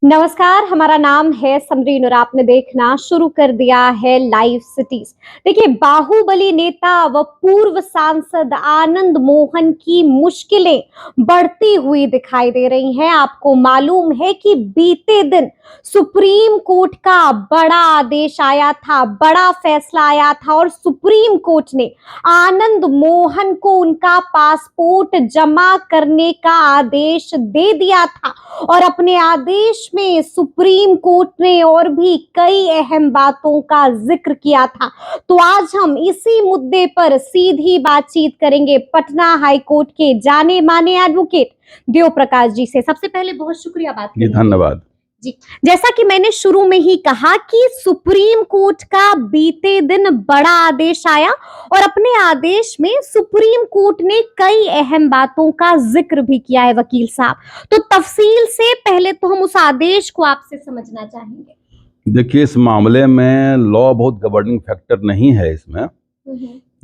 नमस्कार, हमारा नाम है समरीन और आपने देखना शुरू कर दिया है लाइव सिटीज। देखिए, बाहुबली नेता व पूर्व सांसद आनंद मोहन की मुश्किलें बढ़ती हुई दिखाई दे रही हैं। आपको मालूम है कि बीते दिन सुप्रीम कोर्ट का बड़ा आदेश आया था, बड़ा फैसला आया था और सुप्रीम कोर्ट ने आनंद मोहन को उनका पासपोर्ट जमा करने का आदेश दे दिया था। और अपने आदेश में सुप्रीम कोर्ट ने और भी कई अहम बातों का जिक्र किया था। तो आज हम इसी मुद्दे पर सीधी बातचीत करेंगे पटना हाई कोर्ट के जाने माने एडवोकेट देव प्रकाश जी से। सबसे पहले बहुत शुक्रिया बात करने के लिए। धन्यवाद जी। जैसा कि मैंने शुरू में ही कहा कि सुप्रीम कोर्ट का बीते दिन बड़ा आदेश आया और अपने आदेश में सुप्रीम कोर्ट ने कई अहम बातों का जिक्र भी किया है वकील साहब। तो तफसील से पहले तो हम उस आदेश को आपसे समझना चाहेंगे। देखिए, इस मामले में लॉ बहुत गवर्निंग फैक्टर नहीं है। इसमें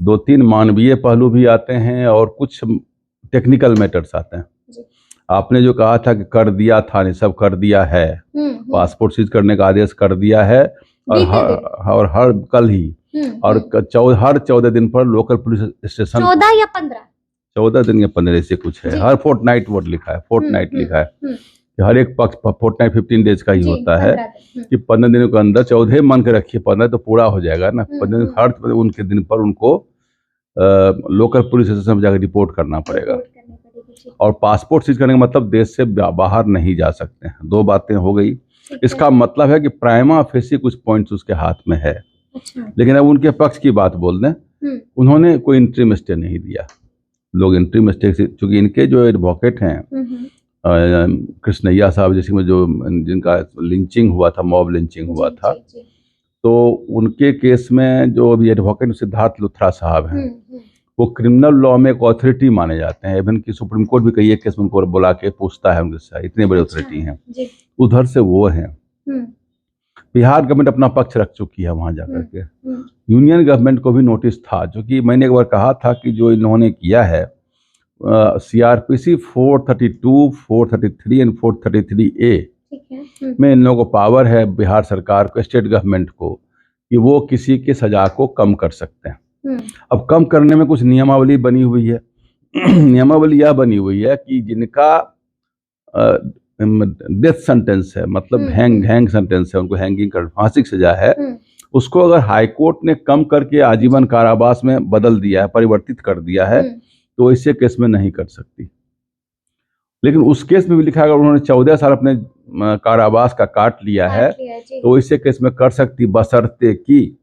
दो तीन मानवीय पहलू भी आते हैं और कुछ टेक्निकल मैटर्स आते हैं। आपने जो कहा था कि कर दिया था, नहीं सब कर दिया है। पासपोर्ट सीज करने का आदेश कर दिया है और हर कल ही और हर 14 दिन पर लोकल पुलिस स्टेशन 14 या 15 14 दिन या 15 से कुछ है। हर फोर्टनाइट वर्ड लिखा है, फोर्टनाइट लिखा है। हर एक पक्ष फोर्टनाइट 15 डेज का ही होता है कि 15 दिनों के अंदर 14 मान के रखिए, 15 तो पूरा हो जाएगा ना। 15 हर उनके दिन पर उनको लोकल पुलिस स्टेशन में जाकर रिपोर्ट करना पड़ेगा। और पासपोर्ट सीज करने का मतलब देश से बाहर नहीं जा सकते हैं। दो बातें हो गई। इसका मतलब है कि प्राइमा फेसी कुछ पॉइंट्स उसके हाथ में है। लेकिन अब उनके पक्ष की बात बोल दें, उन्होंने कोई इंट्रीम स्टे नहीं दिया। लोग इंट्रीम स्टे से, चूंकि इनके जो एडवोकेट हैं कृष्णैया साहब, जैसे में जो जिनका लिंचिंग हुआ था, मॉब लिंचिंग हुआ था, तो उनके केस में जो अभी एडवोकेट सिद्धार्थ लुथरा साहब हैं, वो क्रिमिनल लॉ में एक अथॉरिटी माने जाते हैं। इवन की सुप्रीम कोर्ट भी कई एक केस में उनको बुला के पूछता है उनके साथ, इतने बड़े अथॉरिटी हैं। उधर से वो हैं। बिहार गवर्नमेंट अपना पक्ष रख चुकी है वहां जाकर के। यूनियन गवर्नमेंट को भी नोटिस था, जो कि मैंने एक बार कहा था कि जो इन्होंने किया है CRPC 432, 433 एंड 433A में इन लोगों को पावर है, बिहार सरकार को, स्टेट गवर्नमेंट को, कि वो किसी की सजा को कम कर सकते हैं। अब कम करने में कुछ नियमावली बनी हुई है। नियमावली यह बनी हुई है कि जिनका डेथ सेंटेंस है, मतलब हैंग सेंटेंस है, उनको हैंगिंग कर फांसी की सजा है, उसको अगर हाई कोर्ट ने कम करके आजीवन कारावास में बदल दिया है, परिवर्तित कर दिया है, तो ऐसे केस में नहीं कर सकती। लेकिन उस केस में भी लिखा है अगर उन्होंने 14 साल अपने कारावास का काट लिया है तो ऐसे केस में कर सकती, बशर्ते कि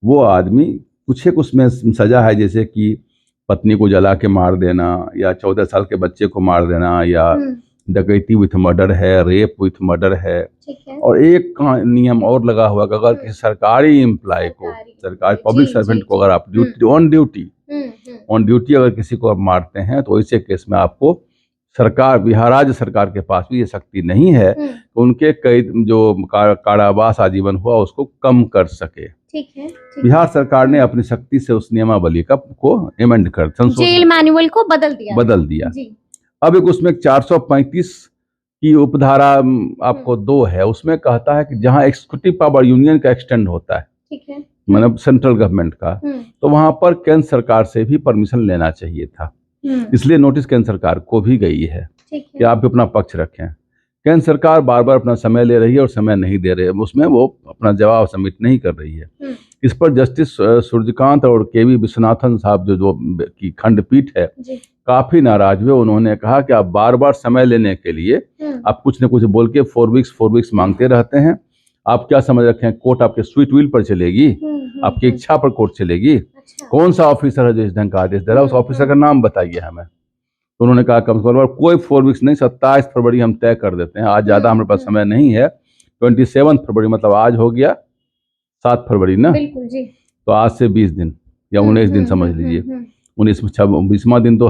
वो आदमी कुछ एक उसमें सजा है, जैसे कि पत्नी को जला के मार देना, या 14 साल के बच्चे को मार देना, या डकैती विथ मर्डर है, रेप विथ मर्डर है। और एक नियम और लगा हुआ कि अगर किसी सरकारी एम्प्लॉय को, सरकारी पब्लिक सर्वेंट को, अगर आप ऑन ड्यूटी अगर किसी को आप मारते हैं, तो ऐसे केस में आपको सरकार, बिहार राज्य सरकार के पास भी ये शक्ति नहीं है कि उनके कैद जो कारावास आजीवन हुआ उसको कम कर सके। बिहार सरकार ने अपनी शक्ति से उस नियमावली को एमेंड कर, जेल मैनुअल को बदल दिया। अब एक उसमें 435 की उपधारा आपको 2 है, उसमें कहता है कि जहां एक्सिक्यूटिव पावर यूनियन का एक्सटेंड होता है, मतलब सेंट्रल गवर्नमेंट का, तो वहां पर केंद्र सरकार से भी परमिशन लेना चाहिए था। इसलिए नोटिस केंद्र सरकार को भी गई है कि आप भी अपना पक्ष रखें। केंद्र सरकार बार बार अपना समय ले रही है और समय नहीं दे रही है, उसमें वो अपना जवाब सबमिट नहीं कर रही है। इस पर जस्टिस सूर्यकांत और KV विश्वनाथन साहब जो की खंडपीठ है, काफी नाराज हुए। उन्होंने कहा कि आप बार बार समय लेने के लिए आप कुछ न कुछ बोल के 4 वीक्स मांगते रहते हैं। आप क्या समझ रखे हैं, कोर्ट आपके स्वीट विल पर चलेगी, आपकी इच्छा पर कोर्ट चलेगी? कौन सा ऑफिसर है जो इस ढंग का आदेश दे रहा है, उस ऑफिसर का नाम बताइए हमें। तो उन्होंने कहा कम से कम कोई 4 वीक्स नहीं, 27 फरवरी हम तय कर देते हैं। आज ज्यादा हमारे पास समय नहीं है। 27 फरवरी मतलब आज हो गया 7 फरवरी ना, बिल्कुल जी। तो आज से 20 दिन या 19 दिन समझ लीजिए। 20वां दिन तो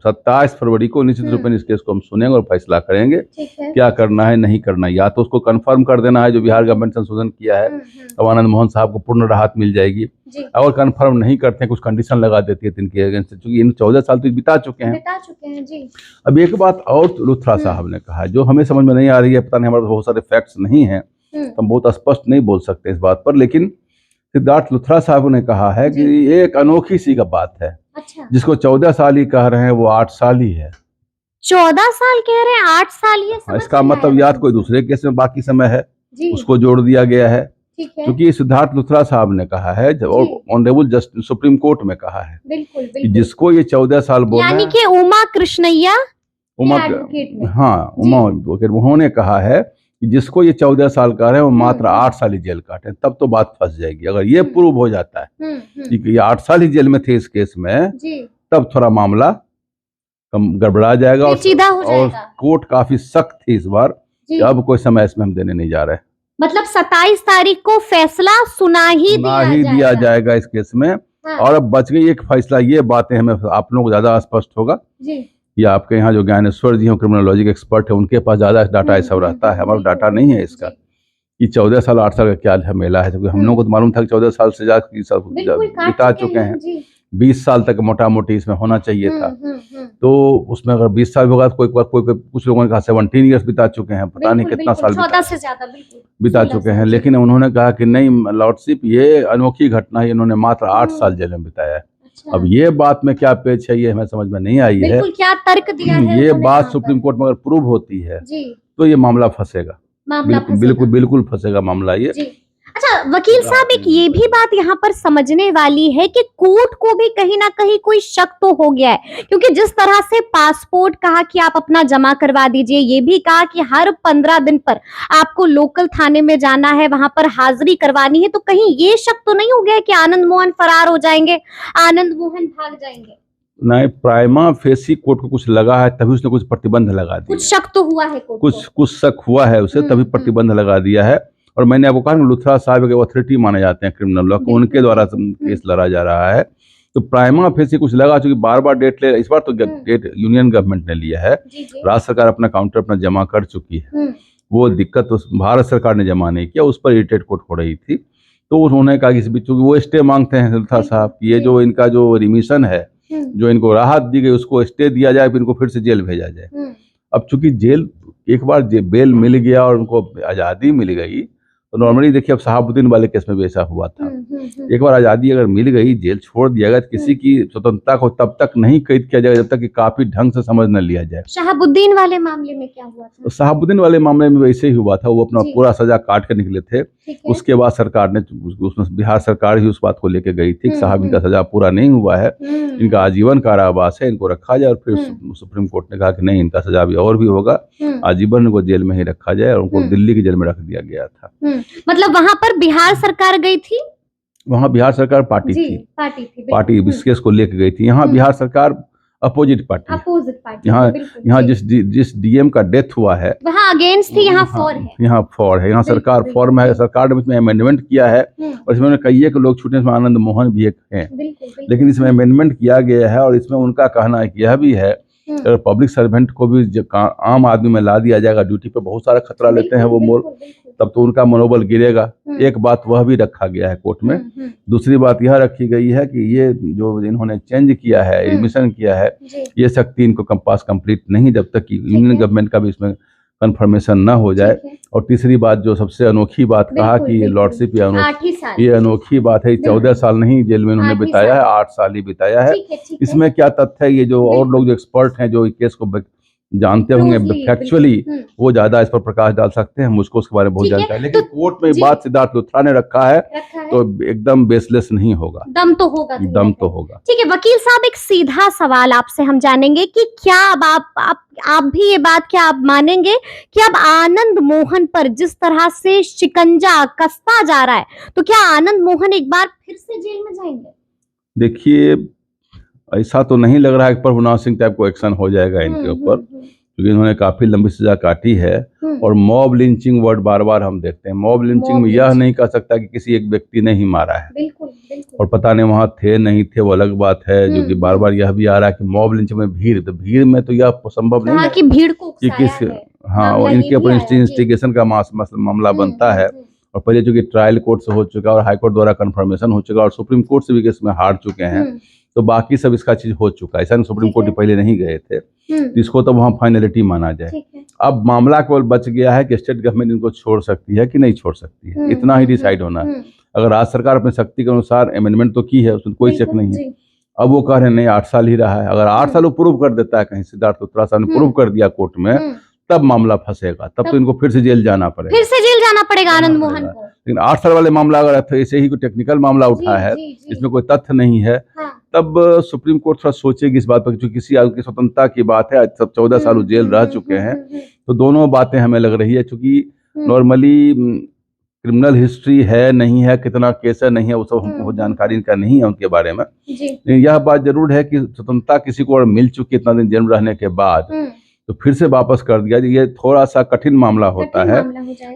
27 फरवरी को निश्चित रूप में इस केस को हम सुनेंगे और फैसला करेंगे ठीक है। क्या करना है नहीं करना है। या तो उसको कंफर्म कर देना है जो बिहार गवर्नमेंट संशोधन किया है, अब आनंद मोहन साहब को पूर्ण राहत मिल जाएगी। जी। और कंफर्म नहीं करते हैं, कुछ कंडीशन लगा देती है इनके अगेंस्ट, क्योंकि इन 14 साल तो बिता चुके हैं। जी। अब एक बात और लुथरा साहब ने कहा जो हमें समझ में नहीं आ रही है, पता नहीं हमारे पास बहुत सारे फैक्ट्स नहीं हैं, हम बहुत स्पष्ट नहीं बोल सकते इस बात पर, लेकिन सिद्धार्थ लुथरा साहब ने कहा है कि ये एक अनोखी सी का बात है। अच्छा। जिसको 14 साल ही कह रहे हैं वो 8 साल ही है। 14 साल कह रहे हैं, 8 साल ये समझ इसका नहीं मतलब आया याद मुझे। कोई दूसरे केस में बाकी समय है, जी। उसको जोड़ दिया गया है। ठीक है। क्योंकि सिद्धार्थ लुथरा साहब ने कहा है ऑनरेबल जस्टिस सुप्रीम कोर्ट में कहा है बिल्कुल कि बिल्कुल। जिसको ये 14 साल बोल रहे यानी हैं, कि उमा कृष्णैया उमा एडवोकेट ने। हाँ उमा एडवोकेट, उन्होंने कहा है कि जिसको ये 14 साल कह रहे हैं वो मात्र 8 साल ही जेल काटे, तब तो बात फंस जाएगी। अगर ये प्रूव हो जाता है कि ये 8 साल ही जेल में थे इस केस में, तब थोड़ा मामला गड़बड़ा जाएगा और कोर्ट काफी सख्त थी इस बार कि अब कोई समय इसमें हम देने नहीं जा रहे। मतलब 27 तारीख को फैसला सुना ही दिया जाएगा इस केस में। हाँ। और अब बच गई एक फैसला, ये बातें हमें आप लोगों को ज्यादा स्पष्ट होगा जी। या आपके यहाँ जो ज्ञानेश्वर जी हैं क्रिमिनोलॉजी के एक्सपर्ट है, उनके पास ज्यादा डाटा ये सब रहता है, हमारा डाटा नहीं है इसका कि 14 साल 8 साल का क्या झमेला है, क्योंकि हम लोगों को तो मालूम था कि 14 साल से ज्यादा बिता चुके हैं, 20 साल तक मोटा मोटी इसमें होना चाहिए था। तो उसमें अगर 20 साल होगा तो कोई कुछ लोगों ने कहा 17 ईयर्स बिता चुके हैं, पता नहीं कितना साल बिता चुके हैं, लेकिन उन्होंने कहा कि नहीं लॉर्डशिप ये अनोखी घटना है, इन्होंने मात्र 8 साल जेल में बिताया है। अब ये बात में क्या पेच है ये हमें समझ में नहीं आई है, क्या तर्क दिया है ये बात सुप्रीम कोर्ट में अगर प्रूव होती है तो ये मामला फंसेगा, बिल्कुल फंसेगा मामला ये। अच्छा वकील साहब, एक ये भी बात यहाँ पर समझने वाली है कि कोर्ट को भी कहीं ना कहीं कोई शक तो हो गया है, क्योंकि जिस तरह से पासपोर्ट कहा कि आप अपना जमा करवा दीजिए, ये भी कहा कि हर 15 दिन पर आपको लोकल थाने में जाना है, वहां पर हाजिरी करवानी है, तो कहीं ये शक तो नहीं हो गया कि आनंद मोहन फरार हो जाएंगे, आनंद मोहन भाग जाएंगे? नहीं, प्राइमा फेसी कोर्ट को कुछ लगा है तभी उसने कुछ प्रतिबंध लगा दिया, कुछ शक तो हुआ है कोर्ट को, कुछ शक हुआ है उसे तभी प्रतिबंध लगा दिया है। और मैंने आपको कहा लुथरा साहब के अथॉरिटी माने जाते हैं क्रिमिनल लॉ को, उनके द्वारा केस लड़ा जा रहा है, तो प्राइमा फेसी कुछ लगा, चूंकि बार बार डेट ले, इस बार तो डेट यूनियन गवर्नमेंट ने लिया है, राज्य सरकार अपना काउंटर अपना जमा कर चुकी है, वो दिक्कत उस भारत सरकार ने जमा नहीं किया, उस पर इरिटेट कोर्ट हो रही थी, तो उन्होंने कहा कि इस बीच वो स्टे मांगते हैं लुथरा साहब, ये जो इनका जो रिमिशन है, जो इनको राहत दी गई उसको स्टे दिया जाए, फिर इनको फिर से जेल भेजा जाए। अब चूंकि जेल एक बार बेल मिल गया और उनको आज़ादी मिल गई, तो नॉर्मली देखिए अब शहाबुद्दीन वाले केस में भी ऐसा हुआ था, एक बार आज़ादी अगर मिल गई, जेल छोड़ दिया गया, किसी की स्वतंत्रता को तब तक नहीं कैद किया जाएगा जब तक कि काफी ढंग से समझ न लिया जाए। शहाबुद्दीन वाले मामले में क्या हुआ था? शहाबुद्दीन वाले मामले में वैसे ही हुआ था, वो अपना पूरा सजा काट के निकले थे, उसके बाद सरकार ने उसमें बिहार सरकार ही उस बात को लेके गई थी कि साहब इनका सजा पूरा नहीं हुआ है, इनका आजीवन कारावास है, इनको रखा जाए, और फिर सुप्रीम कोर्ट ने कहा कि नहीं इनका सजा भी और भी होगा, आजीवन इनको जेल में ही रखा जाए, और उनको दिल्ली की जेल में रख दिया गया था। मतलब वहां पर बिहार सरकार गई थी, वहां बिहार सरकार पार्टी थी इस केस को लेके गई थी, यहाँ बिहार सरकार अपोजिट पार्टी, यहाँ जिस डीएम का डेथ हुआ है वहाँ अगेंस्ट थी, यहाँ फॉर है, यहाँ सरकार फॉर में है, सरकार ने इसमें अमेंडमेंट किया है, और इसमें कई एक लोग छूटे, इसमें आनंद मोहन भी एक हैं, लेकिन इसमें अमेंडमेंट किया गया है, और इसमें उनका कहना है कि यह भी है अगर पब्लिक सर्वेंट को भी आम आदमी में ला दिया जाएगा, ड्यूटी पे बहुत सारा खतरा लेते हैं वो मोर, तब तो उनका मनोबल गिरेगा। एक बात वह भी रखा गया है कोर्ट में। दूसरी बात यह रखी गई है कि ये जो इन्होंने चेंज किया है, एडमिशन किया है, ये शक्ति इनको पास कंप्लीट नहीं जब तक कि यूनियन गवर्नमेंट का भी इसमें कंफर्मेशन ना हो जाए। और तीसरी बात जो सबसे अनोखी बात कहा कि लॉर्डशिप ये अनोखी बात है, 14 साल नहीं जेल में उन्होंने बिताया है, 8 साल ही बिताया है। इसमें क्या तथ्य है, ये जो और लोग जो एक्सपर्ट हैं जो इस केस को जानते होंगे फैक्चुअली, वो ज्यादा इस पर प्रकाश डाल सकते हैं, मुझको उसके बारे में बहुत जानकारी है, लेकिन कोर्ट में बात सिद्धार्थ लुथरा ने रखा है तो एकदम बेसलेस नहीं होगा, दम तो होगा। ठीक है वकील साहब, एक सीधा सवाल आपसे हम जानेंगे कि क्या अब आप भी ये बात क्या आप मानेंगे कि अब आनंद मोहन पर जिस तरह से शिकंजा कसता जा रहा है, तो क्या आनंद मोहन एक बार फिर से जेल में जाएंगे? देखिए ऐसा तो नहीं लग रहा है कि प्रभुनाथ सिंह टाइप को एक्शन हो जाएगा इनके ऊपर, क्योंकि इन्होंने काफी लंबी सजा काटी है। और मॉब लिंचिंग वर्ड बार बार हम देखते हैं। मॉब लिंचिंग में यह नहीं कह सकता कि किसी एक व्यक्ति ने ही मारा है, बिल्कुल बिल्कुल। और पता नहीं वहां थे नहीं थे वो अलग बात है। जो कि बार बार यह भी आ रहा है कि मॉब लिंचिंग में भीड़, तो भीड़ में तो यह संभव नहीं है कि भीड़ को कि किस, हाँ, और इनके ऊपर इंस्टिगेशन का मामला बनता है। और पहले चूंकि ट्रायल कोर्ट से हो चुका और हाई कोर्ट द्वारा कंफर्मेशन हो चुका और सुप्रीम कोर्ट से भी केस में हार चुके हैं, तो बाकी सब इसका चीज हो चुका है। ऐसा नहीं सुप्रीम कोर्ट पहले नहीं गए थे, तो इसको तो वहाँ फाइनलिटी माना जाए। अब मामला केवल बच गया है कि स्टेट गवर्नमेंट इनको छोड़ सकती है कि नहीं छोड़ सकती है, इतना ही डिसाइड होना है। अगर राज्य सरकार अपनी शक्ति के अनुसार अमेंडमेंट तो की है, उसमें कोई शक नहीं है। अब वो कह रहे हैं नहीं 8 साल ही रहा है। अगर 8 साल वो प्रूव कर देता है, कहीं सिद्धार्थ लुथरा साहब ने प्रूव कर दिया कोर्ट में, तब मामला फंसेगा, तब तो इनको फिर से जेल जाना पड़ेगा, फिर से जेल जाना पड़ेगा आनंद मोहन को। लेकिन 8 साल वाले मामला अगर ऐसे ही कोई टेक्निकल मामला उठा है, इसमें कोई तथ्य नहीं है, तब सुप्रीम कोर्ट थोड़ा सोचेगी इस बात पर। जो किसी आदमी की स्वतंत्रता की बात है, सब 14 साल जेल रह चुके हैं, तो दोनों बातें हमें लग रही है। चूंकि नॉर्मली क्रिमिनल हिस्ट्री है नहीं है, कितना केस है नहीं है, वो सब हमको जानकारी इनका नहीं है उनके बारे में। लेकिन यह बात जरूर है कि स्वतंत्रता किसी को मिल चुकी इतना दिन जेल रहने के बाद, तो फिर से वापस कर दिया, ये थोड़ा सा कठिन मामला होता है।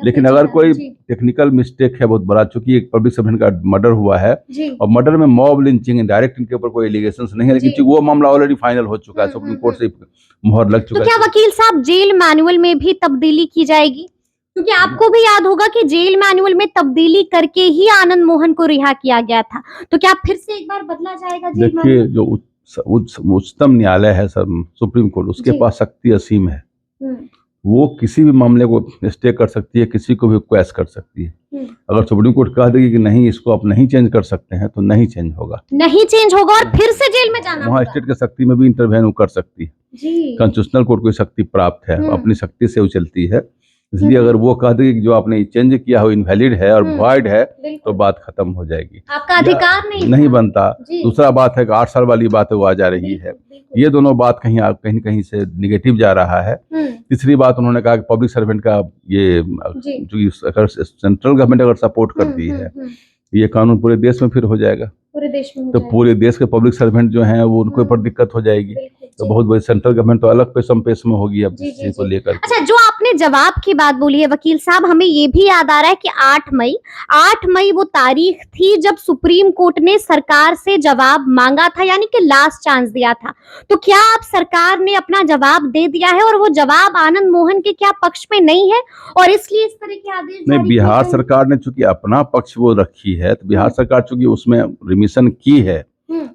लेकिन अगर कोई टेक्निकल मिस्टेक है बहुत बड़ा, चूंकि एक पब्लिक सर्वेंट का मर्डर हुआ है और मर्डर में मॉब लिंचिंग डायरेक्ट इनके ऊपर कोई एलिगेशंस नहीं है, लेकिन वो मामला ऑलरेडी फाइनल हो चुका है, सुप्रीम कोर्ट से मुहर लग चुका है। तो क्या वकील साहब जेल मैनुअल में भी तब्दीली की जाएगी? क्योंकि आपको भी याद होगा कि जेल मैनुअल में तब्दीली करके ही आनंद मोहन को रिहा किया गया था, तो क्या फिर से एक बार बदला जाएगा जेल मैनुअल? देखिए, जो उच्चतम न्यायालय है सुप्रीम कोर्ट, उसके पास शक्ति असीम है। वो किसी भी मामले को स्टे कर सकती है, किसी को भी क्वेश कर सकती है। अगर सुप्रीम कोर्ट कह देगी कि नहीं इसको आप नहीं चेंज कर सकते हैं, तो नहीं चेंज होगा, नहीं चेंज होगा और फिर से जेल में जाना वहाँ स्टेट की शक्ति में भी इंटरवेन कर सकती है। कॉन्स्टिट्यूशनल कोर्ट को शक्ति प्राप्त है, अपनी शक्ति से वो चलती है। इसलिए अगर वो कह देगी कि जो आपने चेंज किया हो इनवैलिड है और वॉइड है, तो बात खत्म हो जाएगी, आपका अधिकार नहीं बनता। दूसरा बात है कि 8 साल वाली बात वो आ जा रही है, ये दोनों बात कहीं से निगेटिव जा रहा है। तीसरी बात उन्होंने कहा कि पब्लिक सर्वेंट का ये जो सेंट्रल गवर्नमेंट अगर सपोर्ट करती है, ये कानून पूरे देश में फिर हो जाएगा, पूरे देश में तो पूरे देश के पब्लिक सर्वेंट जो हैं वो उनको ऊपर दिक्कत हो जाएगी। तो बहुत बड़ी सेंट्रल गवर्नमेंट तो अलग पेश में होगी अब इस चीज को लेकर। अच्छा, जो आपने जवाब की बात बोली है वकील साहब, हमें ये भी याद आ रहा है कि 8 मई वो तारीख थी जब सुप्रीम कोर्ट ने सरकार से जवाब मांगा था, यानी कि लास्ट चांस दिया था। तो क्या अब सरकार ने अपना जवाब दे दिया है और वो जवाब आनंद मोहन के क्या पक्ष में नहीं है और इसलिए इस तरह के आदेश नहीं? बिहार सरकार ने चूंकि अपना पक्ष वो रखी है, तो बिहार सरकार चूंकि उसमें रिमिशन की है,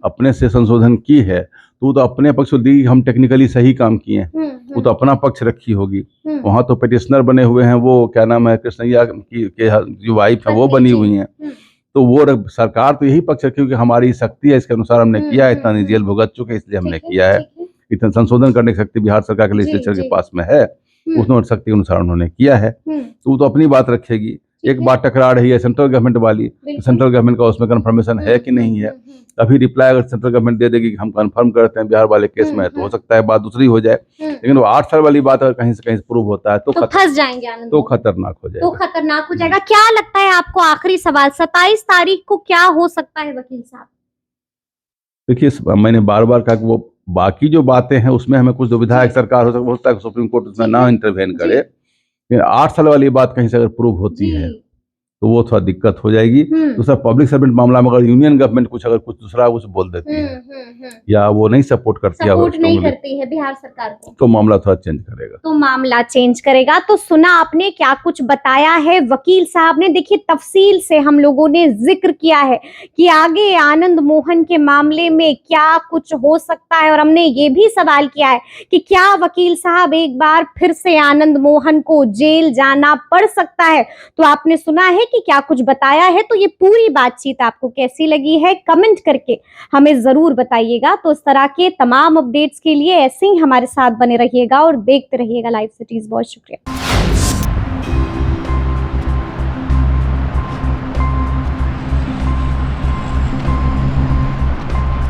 अपने से संशोधन की है, तो वो तो अपने पक्ष को दी, हम टेक्निकली सही काम किए हैं, वो तो अपना पक्ष रखी होगी। वहां तो पिटिशनर बने हुए हैं, वो क्या नाम है, कृष्णैया की जो वाइफ है वो बनी हुई हैं। तो वो सरकार तो यही पक्ष रखी, क्योंकि हमारी शक्ति है, इसके अनुसार हमने किया है, इतना नहीं जेल भुगत चुके इसलिए हमने किया है। इतना संशोधन करने की शक्ति बिहार सरकार के लेजिस्लेचर के पास में है, उस शक्ति के अनुसार उन्होंने किया है, तो वो तो अपनी बात रखेगी। एक बात टकरा रही है सेंट्रल गवर्नमेंट वाली, सेंट्रल गवर्नमेंट का उसमें कंफर्मेशन है कि नहीं है। अभी रिप्लाई अगर सेंट्रल गवर्नमेंट दे देगी कि हम कंफर्म करते हैं बिहार वाले केस में, तो हो सकता है बात दूसरी हो जाए। लेकिन वो 8 साल वाली बात अगर कहीं से कहीं प्रूव होता है, तो फंस जाएंगे आनंद, तो खतरनाक हो जाएगा, क्या लगता है आपको? आखिरी सवाल, 27 तारीख को क्या हो सकता है वकील साहब? देखिए, मैंने बार बार कहा कि वो बाकी जो बातें हैं उसमें हमें कुछ दुविधा है। सरकार हो सकता है सुप्रीम कोर्ट उसमें ना इंटरवेन करे, 8 साल वाली बात कहीं से अगर प्रूव होती है तो वो थोड़ा दिक्कत हो जाएगी। दूसरा, पब्लिक सर्वेंट मामला में अगर यूनियन गवर्नमेंट कुछ दूसरा कुछ बोल देती है या वो नहीं सपोर्ट करती है बिहार सरकार को, तो मामला थोड़ा चेंज करेगा। तो सुना आपने क्या कुछ बताया है वकील साहब ने। देखिए, तफसील से हम लोगों ने जिक्र किया है कि आगे आनंद मोहन के मामले में क्या कुछ हो सकता है, और हमने ये भी सवाल किया है कि क्या वकील साहब एक बार फिर से आनंद मोहन को जेल जाना पड़ सकता है। तो आपने सुना है कि क्या कुछ बताया है। तो ये पूरी बातचीत आपको कैसी लगी है, कमेंट करके हमें जरूर बताइएगा। तो इस तरह के तमाम अपडेट्स के लिए ऐसे ही हमारे साथ बने रहिएगा और देखते रहिएगा लाइव सिटीज। बहुत शुक्रिया।